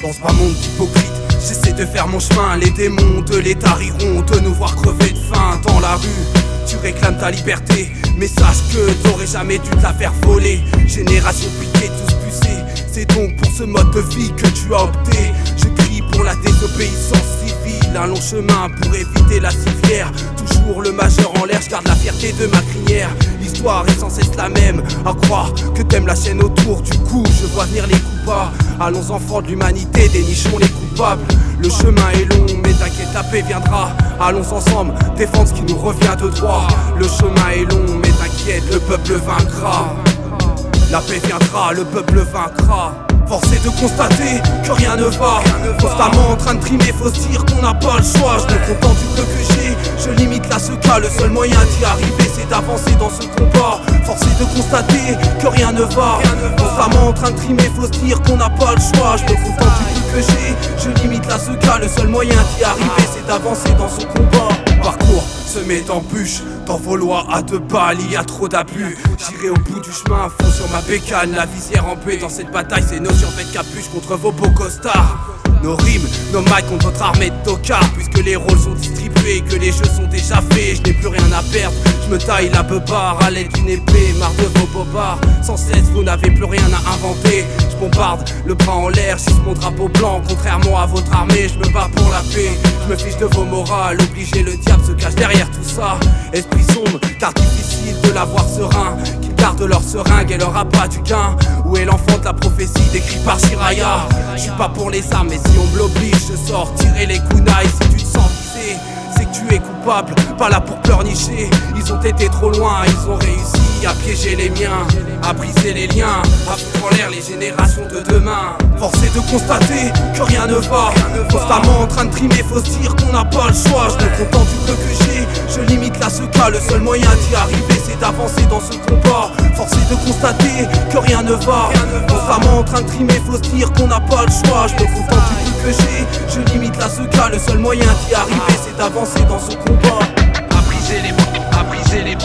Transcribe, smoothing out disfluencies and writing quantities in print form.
Dans ce bas monde hypocrite, j'essaie de faire mon chemin. Les démons de l'état riront de nous voir crever de faim. Dans la rue, tu réclames ta liberté, mais sache que t'aurais jamais dû te la faire voler. Génération piquée, tous pucés, c'est donc pour ce mode de vie que tu as opté. Je crie pour la désobéissance civile, un long chemin pour éviter la civière. Toujours le majeur en l'air, je garde la fierté de ma crinière. L'histoire est sans cesse la même, à croire que t'aimes la chaîne autour. Du coup, je vois venir les coups bas. Allons enfants de l'humanité, dénichons les coupables. Le chemin est long, mais t'inquiète, la paix viendra. Allons ensemble, défendre ce qui nous revient de droit. Le chemin est long, mais t'inquiète, le peuple vaincra. La paix viendra, le peuple vaincra. Force est de constater que rien ne va. Constamment en train de trimer, faut se dire qu'on n'a pas le choix. Je me contente du peu que j'ai, je limite là ce cas. Le seul moyen d'y arriver, c'est d'avancer dans ce combat. Force est de constater que rien ne va. Constamment en train de trimer, faut se dire qu'on n'a pas le choix. Je me contente du peu que j'ai, je limite là ce cas. Le seul moyen d'y arriver, c'est d'avancer dans ce combat. Parcours semé d'embûches, dans vos lois à 2 balles, il y a trop d'abus. J'irai au bout du chemin, fond sur ma bécane, la visière en paix. Dans cette bataille, c'est nos survêtements de capuche contre vos beaux costards. Nos rimes, nos mics contre votre armée de tocards. Puisque les rôles sont distribués, que les jeux sont déjà faits, je n'ai plus rien à perdre. Je me taille la beubare à l'aide d'une épée, marre de vos bobards. Sans cesse, vous n'avez plus rien à inventer. Je bombarde, le bras en l'air, j'hisse mon drapeau blanc. Contrairement à votre armée, je me bats pour la paix. Je me fiche de vos morales, obligé, le diable se cache derrière tout ça. Esprit sombre, car difficile de l'avoir serein. Qu'ils gardent leur seringue et leur appât du gain. Où est l'enfant de la prophétie décrit par Shiraya? Je suis pas pour les armes, mais si on me l'oblige, je sors tirer les kunai. Si tu te sens visé, c'est que tu es coupable, pas là pour pleurnicher. Ils ont été trop loin, ils ont réussi à piéger les miens, à briser les liens, à foutre en l'air les générations de demain. Force est de constater que rien ne va. Constamment en train de trimer, faut se dire qu'on n'a pas le choix. Je me contente du peu que j'ai, je limite là ce cas. Le seul moyen d'y arriver, c'est d'avancer dans ce combat. Force est de constater que rien ne va. Constamment en train de trimer, faut se dire qu'on n'a pas le choix. Je me contente du peu que j'ai, je limite là ce cas. Le seul moyen d'y arriver, c'est d'avancer dans ce combat. À briser les